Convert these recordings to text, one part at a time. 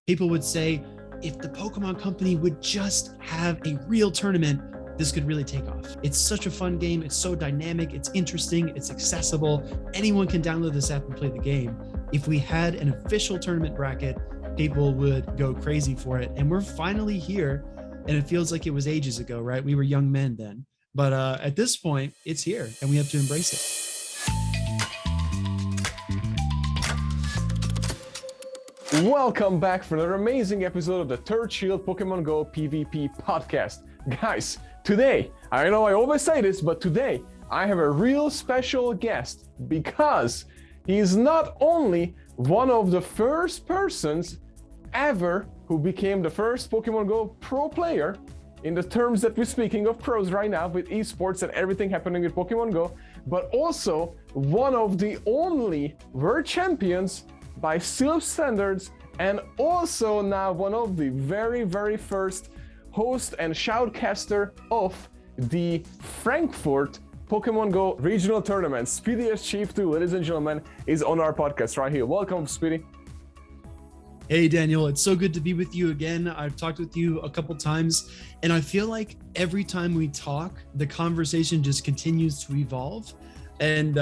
People would say, if the Pokemon company would just have a real tournament, this could really take off. It's such a fun game. It's so dynamic. It's interesting. It's accessible. Anyone can download this app and play the game. If we had an official tournament bracket, people would go crazy for it. And we're finally here. And it feels like it was ages ago, right? We were young men then. But at this point, it's here and we have to embrace it. Welcome back for another amazing episode of the Third Shield Pokemon Go PvP podcast. Guys, today, I know I always say this, but today I have a real special guest because he is not only one of the first persons ever who became the first Pokemon Go pro player in the terms that we're speaking of pros right now with esports and everything happening with Pokemon Go, but also one of the only world champions by Silph standards, and also now one of the very first host and shoutcaster of the Frankfurt Pokemon Go regional tournament. Speedy as Chief 2, ladies and gentlemen, is on our podcast right here. Welcome, Speedy. Hey, Daniel, it's so good to be with you again. I've talked with you a couple times, and I feel like every time we talk, the conversation just continues to evolve. And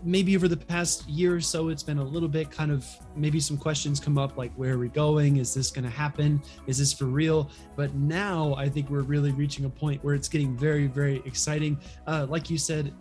maybe over the past year or so, it's been a little bit kind of, maybe some questions come up like, where are we going? Is this going to happen? Is this for real? But now I think we're really reaching a point where it's getting very exciting. Like you said,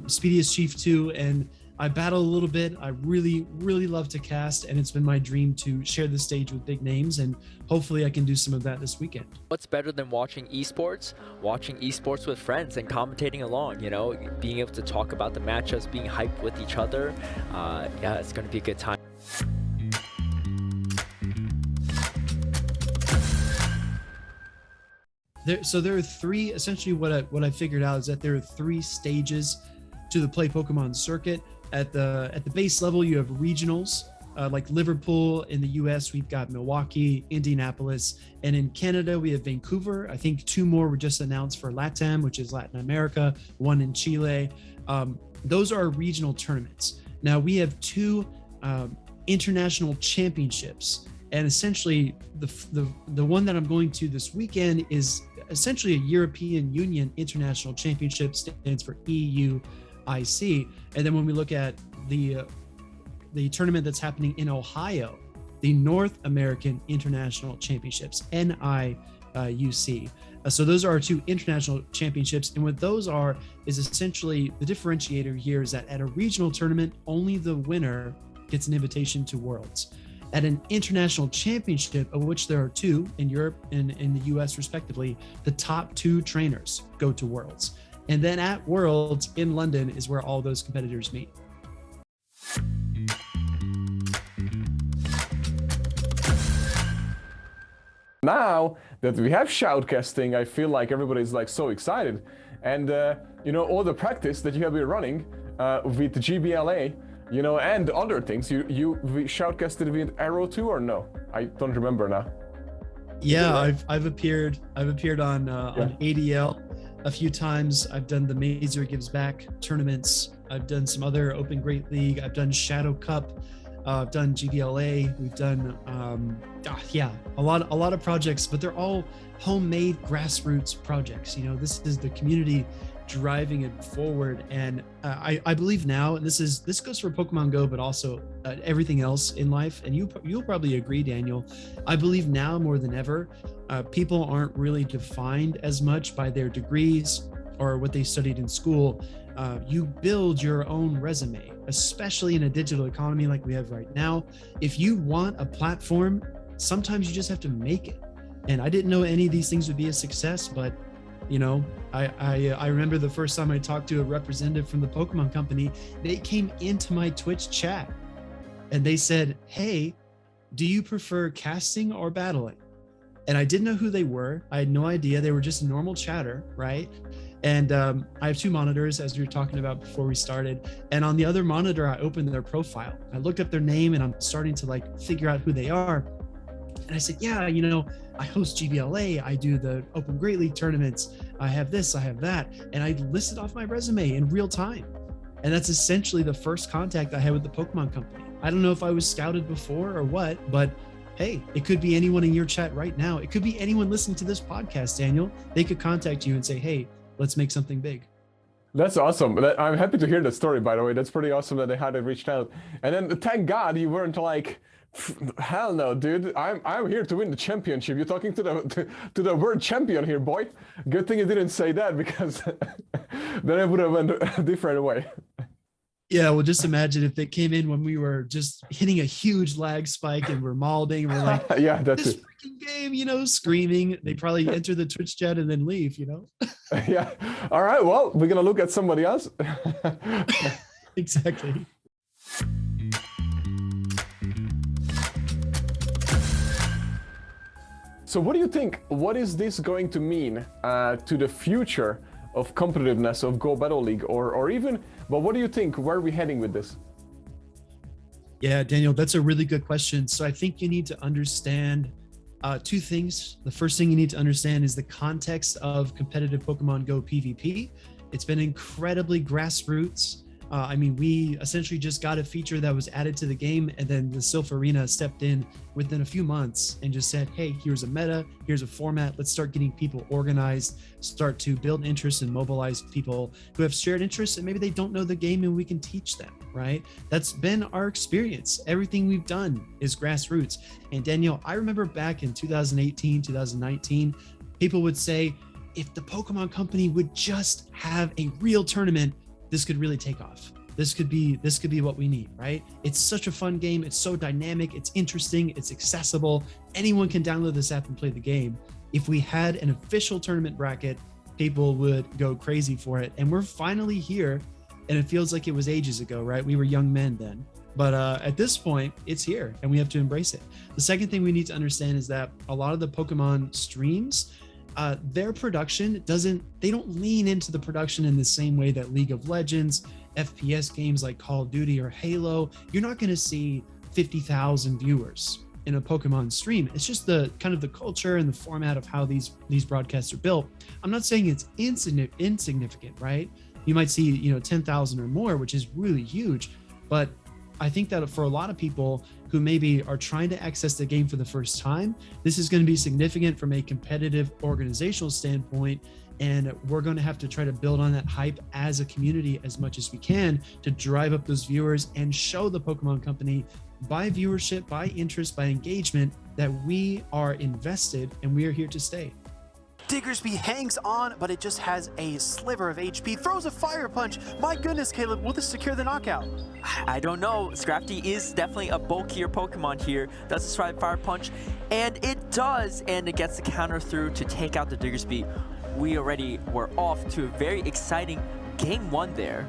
Speedy is Chief 2, and I battle a little bit. I really love to cast, and it's been my dream to share the stage with big names, and hopefully I can do some of that this weekend. What's better than watching esports? Watching esports with friends and commentating along, you know, being able to talk about the matchups, being hyped with each other. Yeah, it's going to be a good time. There are three, essentially what I figured out is that there are three stages to the Play Pokemon circuit. At the base level, you have regionals, like Liverpool. In the US, we've got Milwaukee, Indianapolis, and in Canada, we have Vancouver. I think two more were just announced for LATAM, which is Latin America, one in Chile. Those are regional tournaments. Now we have two international championships, and essentially the one that I'm going to this weekend is essentially a European Union International Championship, stands for EUIC. And then when we look at the tournament that's happening in Ohio, the North American International Championships, NIUC. So those are our two international championships. And what those are is essentially the differentiator here is that at a regional tournament, only the winner gets an invitation to Worlds. At an international championship, of which there are two in Europe and in the US respectively, the top two trainers go to Worlds. And then at Worlds in London is where all those competitors meet. Now that we have shoutcasting, I feel like everybody's like so excited. And you know, all the practice that you have been running with GBLA, you know, and other things, you shoutcasted with Arrow too, or no? I don't remember now. Yeah, I've appeared on ADL a few times. I've done the Mazer Gives Back tournaments. I've done some other Open Great League. I've done Shadow Cup. I've done GBLA. We've done a lot of projects, but they're all homemade grassroots projects. You know, this is the community driving it forward, and I believe now, and this goes for Pokemon Go, but also everything else in life. And you'll probably agree, Daniel. I believe now more than ever, people aren't really defined as much by their degrees or what they studied in school. You build your own resume, especially in a digital economy like we have right now. If you want a platform, sometimes you just have to make it. And I didn't know any of these things would be a success, but you know, I remember the first time I talked to a representative from the Pokemon company. They came into my Twitch chat and they said, "Hey, do you prefer casting or battling?" And I didn't know who they were. I had no idea. They were just a normal chatter, right? And I have two monitors, as we were talking about before we started. And on the other monitor, I opened their profile. I looked up their name and I'm starting to like figure out who they are. And I said, yeah, you know, I host GBLA, I do the Open Great League tournaments, I have this, I have that. And I listed off my resume in real time. And that's essentially the first contact I had with the Pokemon company. I don't know if I was scouted before or what, but hey, it could be anyone in your chat right now. It could be anyone listening to this podcast, Daniel. They could contact you and say, hey, let's make something big. That's awesome. I'm happy to hear that story, by the way. That's pretty awesome that they had reached out. And then thank God you weren't like, hell no, dude. I'm here to win the championship. You're talking to the world champion here, boy. Good thing you didn't say that, because then it would have went a different way. Yeah, well, just imagine if they came in when we were just hitting a huge lag spike and we're malding and we're like, yeah, that's this it. freaking game, screaming. They probably enter the Twitch chat and then leave, Yeah. All right. Well, we're going to look at somebody else. Exactly. So what do you think? What is this going to mean to the future of competitiveness of Go Battle League, or even, but what do you think? Where are we heading with this? Yeah, Daniel, that's a really good question. So I think you need to understand two things. The first thing you need to understand is the context of competitive Pokemon Go PvP. It's been incredibly grassroots. We essentially just got a feature that was added to the game, and then the Sylph Arena stepped in within a few months and just said, hey, here's a meta, here's a format, let's start getting people organized, start to build interest and mobilize people who have shared interests and maybe they don't know the game, and we can teach them, right? That's been our experience. Everything we've done is grassroots. And Daniel, I remember back in 2018, 2019, people would say, if the Pokemon Company would just have a real tournament, this could really take off. This could be what we need, right? It's such a fun game. It's so dynamic. It's interesting. It's accessible. Anyone can download this app and play the game. If we had an official tournament bracket, people would go crazy for it. And we're finally here. And it feels like it was ages ago, right? We were young men then. But at this point, it's here and we have to embrace it. The second thing we need to understand is that a lot of the Pokemon streams, their production they don't lean into the production in the same way that League of Legends, FPS games like Call of Duty or Halo, you're not going to see 50,000 viewers in a Pokemon stream. It's just the kind of the culture and the format of how these broadcasts are built. I'm not saying it's insignificant, right? You might see, 10,000 or more, which is really huge. But I think that for a lot of people who maybe are trying to access the game for the first time, this is going to be significant from a competitive organizational standpoint. And we're going to have to try to build on that hype as a community as much as we can to drive up those viewers and show the Pokemon Company by viewership, by interest, by engagement that we are invested and we are here to stay. Diggersby hangs on, but it just has a sliver of HP, throws a fire punch. My goodness, Caleb, will this secure the knockout? I don't know. Scrafty is definitely a bulkier Pokemon here. Does this try fire punch? And it does, and it gets the counter through to take out the Diggersby. We already were off to a very exciting game one there.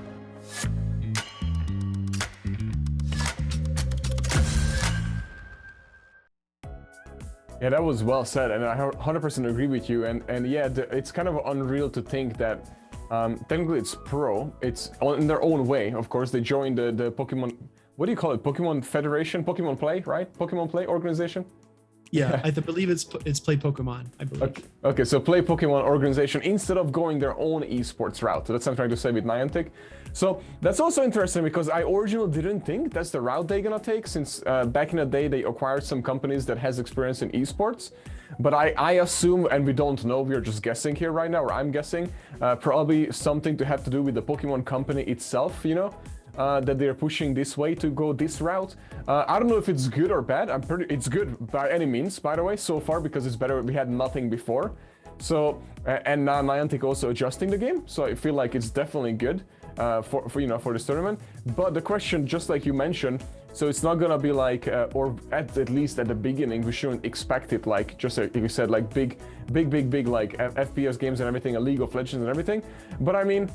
Yeah, that was well said, and I 100% agree with you. And yeah, it's kind of unreal to think that technically it's pro. It's in their own way, of course. They joined the Pokemon, what do you call it? Pokemon Federation? Pokemon Play, right? Pokemon Play organization? Yeah, I believe it's Play Pokemon, I believe. Okay, so Play Pokemon organization instead of going their own esports route. So that's what I'm trying to say with Niantic. So that's also interesting because I originally didn't think that's the route they're gonna take, since back in the day they acquired some companies that has experience in esports. But I assume, and we don't know, we're just guessing here right now, or I'm guessing, probably something to have to do with the Pokemon Company itself, that they're pushing this way to go this route. I don't know if it's good or bad. It's good by any means, by the way, so far, because it's better. We had nothing before. So, and now Niantic also adjusting the game. So I feel like it's definitely good for this tournament. But the question, just like you mentioned, so it's not gonna be like, or at least at the beginning, we shouldn't expect it like, just like you said, like big like FPS games and everything, a League of Legends and everything. But I mean,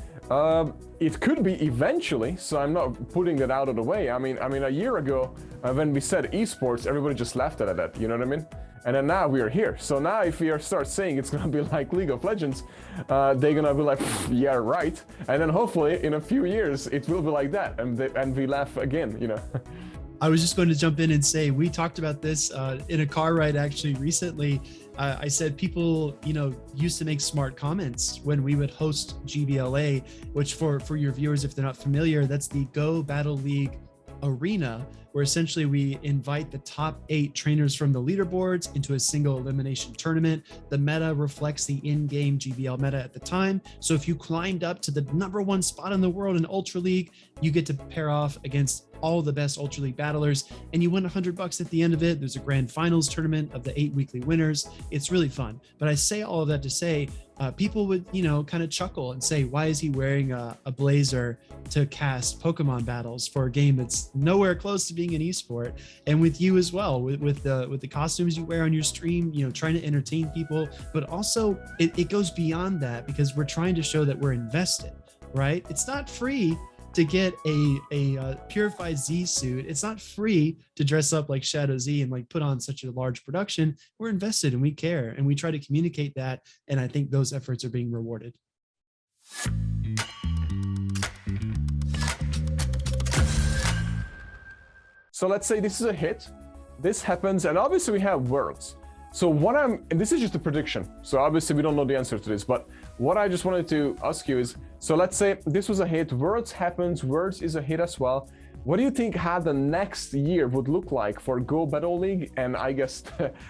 it could be eventually, so I'm not putting that out of the way. I mean, a year ago, when we said esports, everybody just laughed at that, you know what I mean? And then now we are here. So now if we start saying it's gonna be like League of Legends, they're gonna be like, yeah, right. And then hopefully in a few years, it will be like that, and we laugh again, I was just going to jump in and say, we talked about this in a car ride actually recently. I said people, used to make smart comments when we would host GBLA, which for your viewers, if they're not familiar, that's the Go Battle League arena where essentially we invite the top 8 trainers from the leaderboards into a single elimination tournament. The meta reflects the in-game GBL meta at the time. So if you climbed up to the #1 spot in the world in Ultra League, you get to pair off against all the best Ultra League battlers, and you win $100 at the end of it. There's a grand finals tournament of the 8 weekly winners. It's really fun. But I say all of that to say, people would, kind of chuckle and say, why is he wearing a blazer to cast Pokemon battles for a game that's nowhere close to being an esport? And with you as well, with the costumes you wear on your stream, trying to entertain people, but also it goes beyond that, because we're trying to show that we're invested, right? It's not free to get a Purified Z suit. It's not free to dress up like Shadow Z and like put on such a large production. We're invested and we care, and we try to communicate that. And I think those efforts are being rewarded. So let's say this is a hit. This happens, and obviously we have worlds. So and this is just a prediction. So obviously we don't know the answer to this, but what I just wanted to ask you is, so let's say this was a hit, Worlds happens, Worlds is a hit as well. What do you think how the next year would look like for Go Battle League, and I guess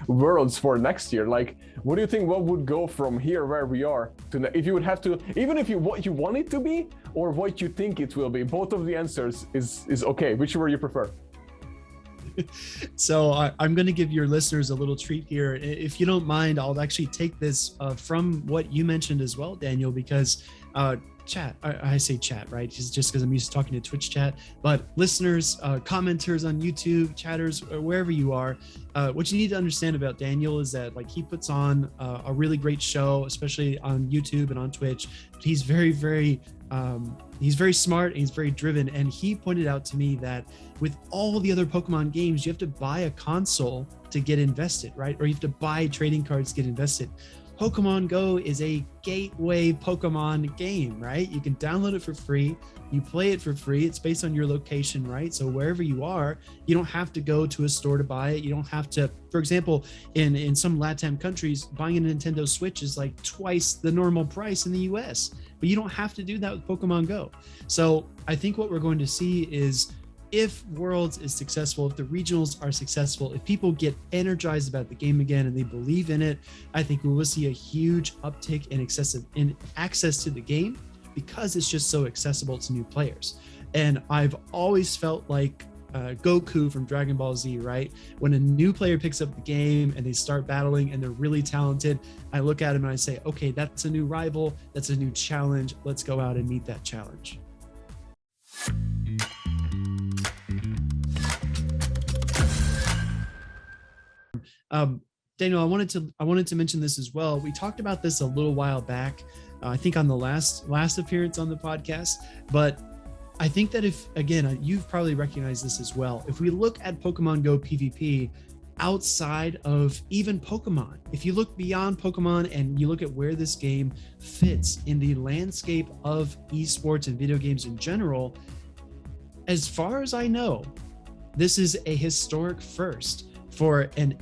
Worlds for next year? Like, what do you think, what would go from here where we are to, if you would have to, even if what you want it to be or what you think it will be, both of the answers is okay, whichever you prefer. So I'm going to give your listeners a little treat here. If you don't mind, I'll actually take this from what you mentioned as well, Daniel, because chat, I say chat, right? Just because I'm used to talking to Twitch chat, but listeners, commenters on YouTube, chatters, wherever you are, what you need to understand about Daniel is that he puts on a really great show, especially on YouTube and on Twitch. He's very, very smart and he's very driven. And he pointed out to me that with all the other Pokemon games, you have to buy a console to get invested, right? Or you have to buy trading cards to get invested. Pokemon Go is a gateway Pokemon game, right? You can download it for free. You play it for free. It's based on your location, right? So wherever you are, you don't have to go to a store to buy it. You don't have to, for example, in some LATAM countries, buying a Nintendo Switch is like twice the normal price in the US, but you don't have to do that with Pokemon Go. So I think what we're going to see is, if Worlds is successful, if the regionals are successful, if people get energized about the game again and they believe in it, I think we will see a huge uptick in access to the game, because it's just so accessible to new players. And I've always felt like Goku from Dragon Ball Z, right? When a new player picks up the game and they start battling and they're really talented, I look at him and I say, okay, that's a new rival, that's a new challenge. Let's go out and meet that challenge. Daniel, I wanted to mention this as well. We talked about this a little while back, I think on the last appearance on the podcast, but I think that you've probably recognized this as well. If we look at Pokemon Go PvP outside of even Pokemon, if you look beyond Pokemon and you look at where this game fits in the landscape of esports and video games in general, as far as I know, this is a historic first for an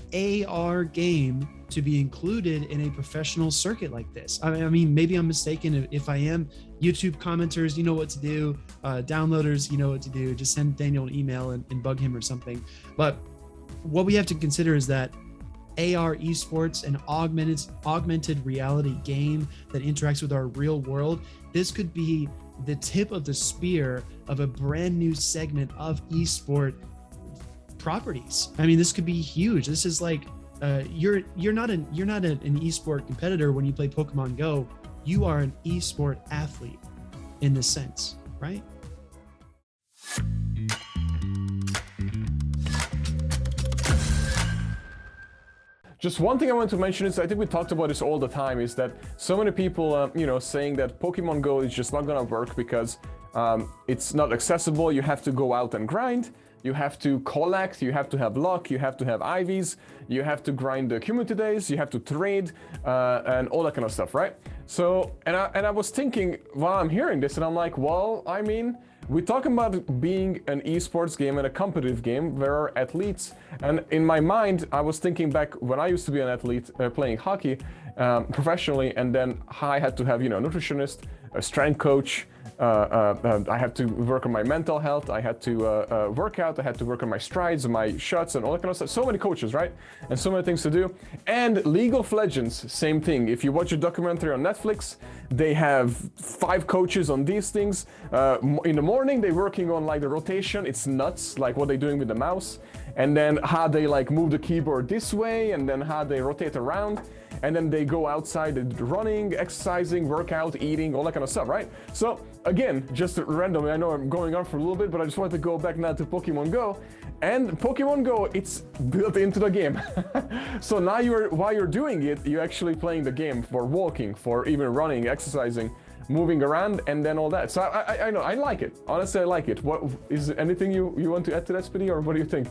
AR game to be included in a professional circuit like this. I mean, maybe I'm mistaken. If I am, YouTube commenters, you know what to do. Downloaders, you know what to do. Just send Daniel an email and bug him or something. But what we have to consider is that AR esports, an augmented reality game that interacts with our real world, this could be the tip of the spear of a brand new segment of esport properties. I mean, this could be huge. This is like you're not an esport competitor when you play Pokemon Go. You are an esport athlete in this sense, right? Just one thing I want to mention is, I think we talked about this all the time, is that so many people, saying that Pokemon Go is just not gonna work because it's not accessible. You have to go out and grind. You have to collect, you have to have luck, you have to have IVs, you have to grind the community days, you have to trade, and all that kind of stuff, right? So, and I was thinking while I'm hearing this, and I'm like, well, I mean, we're talking about being an esports game and a competitive game where are athletes, and in my mind, I was thinking back when I used to be an athlete playing hockey professionally, and then I had to have, nutritionist, a strength coach, I had to work on my mental health. I had to work out. I had to work on my strides, my shots, and all that kind of stuff. So many coaches, right? And so many things to do. And League of Legends, same thing. If you watch a documentary on Netflix, they have 5 coaches on these things. In the morning, they're working on like the rotation. It's nuts, like what they're doing with the mouse. And then how they like move the keyboard this way, and then how they rotate around. And then they go outside running, exercising, workout, eating, all that kind of stuff, right? So again, just randomly, I know I'm going on for a little bit, but I just wanted to go back now to Pokemon Go. And Pokemon Go, it's built into the game. So now while you're doing it, you're actually playing the game for walking, for even running, exercising, moving around, and then all that. So I know, I like it. Honestly, I like it. What is there anything you want to add to that, Speedy, or what do you think?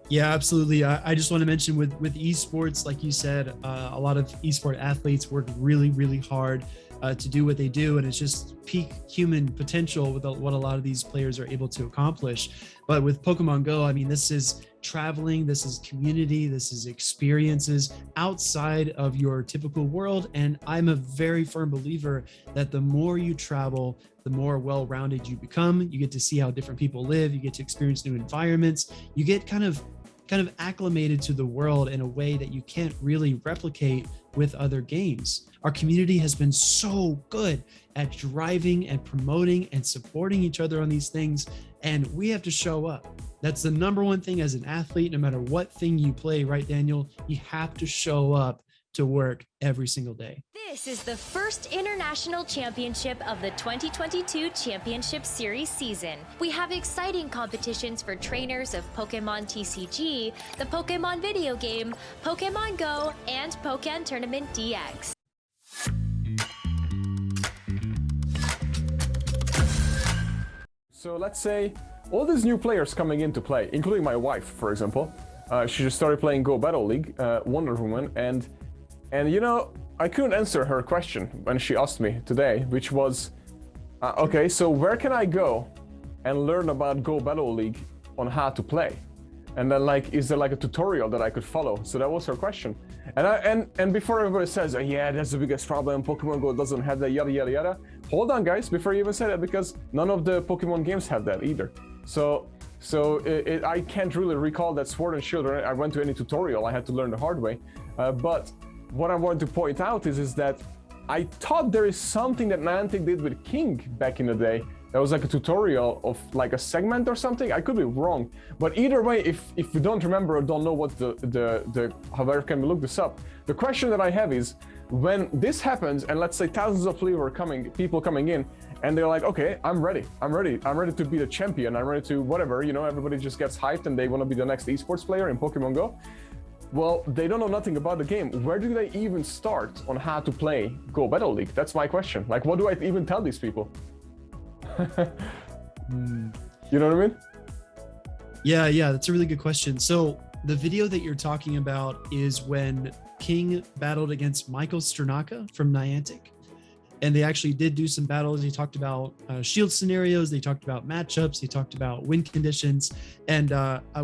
Yeah, absolutely. I just want to mention with esports, like you said, a lot of esport athletes work really, really hard to do what they do, and it's just peak human potential with what a lot of these players are able to accomplish. But with Pokemon Go, I mean, this is traveling, this is community, this is experiences outside of your typical world. And I'm a very firm believer that the more you travel, the more well-rounded you become. You get to see how different people live, you get to experience new environments, you get kind of acclimated to the world in a way that you can't really replicate with other games. Our community has been so good at driving and promoting and supporting each other on these things, and we have to show up. That's the number one thing as an athlete, no matter what thing you play, right, Daniel? You have to show up to work every single day. This is the first international championship of the 2022 Championship Series season. We have exciting competitions for trainers of Pokemon TCG, the Pokemon video game, Pokemon Go, and Pokken Tournament DX. So let's say all these new players coming into play, including my wife, for example. She just started playing Go Battle League, Wonder Woman, and you know, I couldn't answer her question when she asked me today, which was, okay, so where can I go and learn about Go Battle League on how to play? And then like, is there like a tutorial that I could follow? So that was her question. And before everybody says, oh, yeah, that's the biggest problem, Pokemon Go doesn't have that, yada, yada, yada. Hold on, guys, before you even say that, because none of the Pokemon games have that either. So I can't really recall that Sword and Shield, I went to any tutorial, I had to learn the hard way. But what I wanted to point out is that I thought there is something that Niantic did with King back in the day. That was like a tutorial of like a segment or something. I could be wrong, but either way, if you don't remember or don't know what however can we look this up? The question that I have is, when this happens and let's say thousands of people coming in, and they're like, okay, I'm ready to be the champion, I'm ready to whatever, you know, everybody just gets hyped and they want to be the next esports player in Pokemon Go. Well, they don't know nothing about the game. Where do they even start on how to play Go Battle League? That's my question. Like, what do I even tell these people? You know what I mean? Yeah, that's a really good question. So the video that you're talking about is when King battled against Michael Sternaka from Niantic. And they actually did do some battles. They talked about shield scenarios. They talked about matchups. They talked about win conditions. And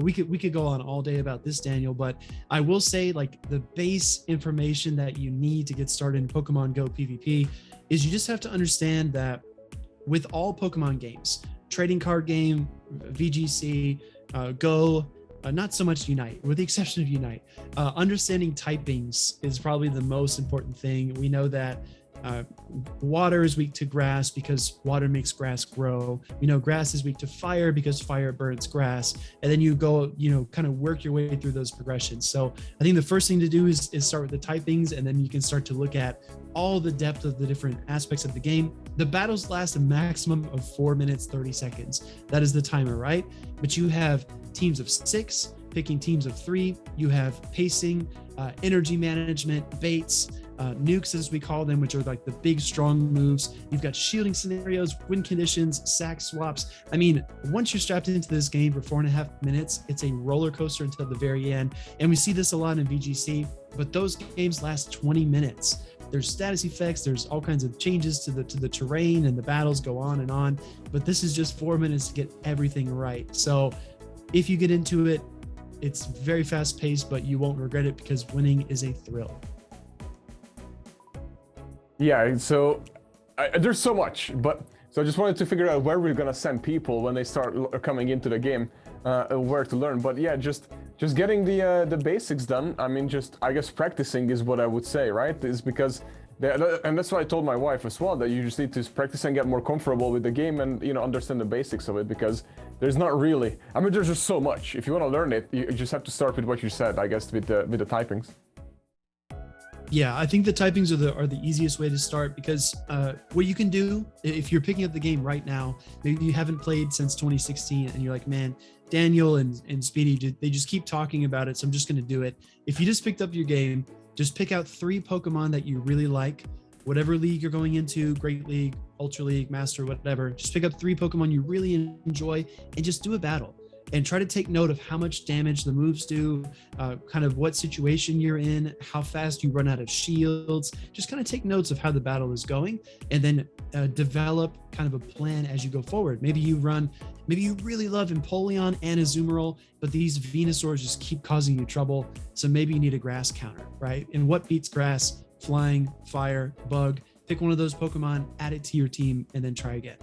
we could go on all day about this, Daniel. But I will say, like, the base information that you need to get started in Pokemon Go PvP is you just have to understand that with all Pokemon games, trading card game, VGC, Go, not so much Unite, with the exception of Unite, understanding typings is probably the most important thing. We know that water is weak to grass because water makes grass grow. You know, grass is weak to fire because fire burns grass. And then you go, you know, kind of work your way through those progressions. So I think the first thing to do is start with the typings, and then you can start to look at all the depth of the different aspects of the game. The battles last a maximum of 4 minutes, 30 seconds. That is the timer, right? But you have teams of 6, picking teams of 3. You have pacing, energy management, baits, nukes, as we call them, which are like the big, strong moves. You've got shielding scenarios, win conditions, sack swaps. I mean, once you're strapped into this game for 4.5 minutes, it's a roller coaster until the very end. And we see this a lot in VGC, but those games last 20 minutes. There's status effects, there's all kinds of changes to the terrain, and the battles go on and on. But this is just 4 minutes to get everything right. So if you get into it, it's very fast paced, but you won't regret it because winning is a thrill. Yeah, so There's so much, but so I just wanted to figure out where we're gonna send people when they start coming into the game, where to learn. But yeah, just getting the basics done. I mean, I guess practicing is what I would say, right? Is because and that's why I told my wife as well, that you just need to practice and get more comfortable with the game and, you know, understand the basics of it, because there's not really, I mean, there's just so much. If you want to learn it, you just have to start with what you said, I guess, with the typings. Yeah, I think the typings are the easiest way to start, because what you can do if you're picking up the game right now, maybe you haven't played since 2016 and you're like, man, Daniel and Speedy, they just keep talking about it, so I'm just going to do it. If you just picked up your game, just pick out 3 Pokemon that you really like, whatever league you're going into, Great League, Ultra League, Master, whatever. Just pick up 3 Pokemon you really enjoy and just do a battle. And try to take note of how much damage the moves do, kind of what situation you're in, how fast you run out of shields. Just kind of take notes of how the battle is going, and then develop kind of a plan as you go forward. Maybe you really love Empoleon and Azumarill, but these Venusaurs just keep causing you trouble. So maybe you need a grass counter, right? And what beats grass? Flying, fire, bug. Pick one of those Pokemon, add it to your team, and then try again.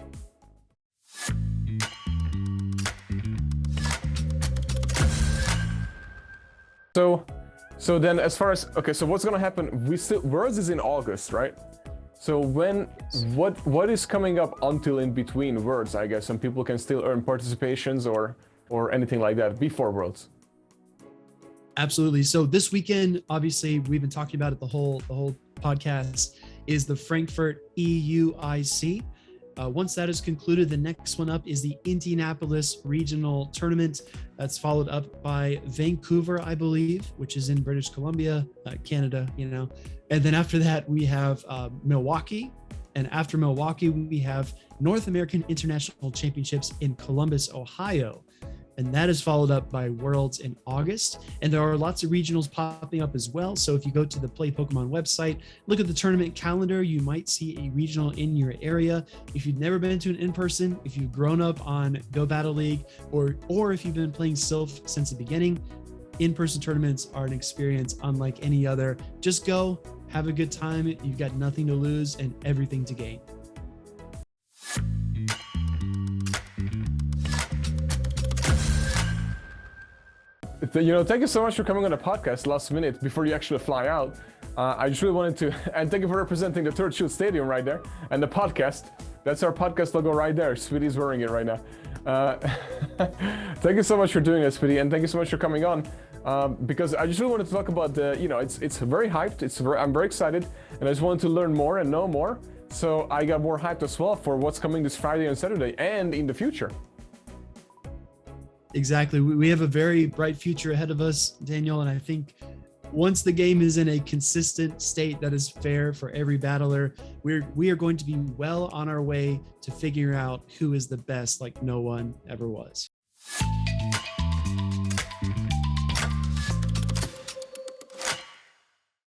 So then, as far as, okay, so what's gonna happen? Worlds is in August, right? So what is coming up until in between Worlds, I guess, and people can still earn participations or anything like that before Worlds? Absolutely. So this weekend, obviously, we've been talking about it the whole podcast, is the Frankfurt EUIC. Once that is concluded, the next one up is the Indianapolis Regional Tournament. That's followed up by Vancouver, I believe, which is in British Columbia, Canada, you know. And then after that, we have Milwaukee. And after Milwaukee, we have North American International Championships in Columbus, Ohio. And that is followed up by Worlds in August. And there are lots of regionals popping up as well. So if you go to the Play Pokemon website, look at the tournament calendar, you might see a regional in your area. If you've never been to an in-person, if you've grown up on Go Battle League, or if you've been playing Sylph since the beginning, in-person tournaments are an experience unlike any other. Just go, have a good time. You've got nothing to lose and everything to gain. You know, thank you so much for coming on the podcast last minute before you actually fly out. I just really wanted to, and thank you for representing the Third Shield Stadium right there, and the podcast. That's our podcast logo right there. Speedy's wearing it right now. Thank you so much for doing it, Speedy, and thank you so much for coming on. Because I just really wanted to talk about the, you know, it's very hyped. I'm very excited, and I just wanted to learn more and know more. So I got more hyped as well for what's coming this Friday and Saturday, and in the future. Exactly. We have a very bright future ahead of us, Daniel, and I think once the game is in a consistent state that is fair for every battler, we are going to be well on our way to figure out who is the best like no one ever was.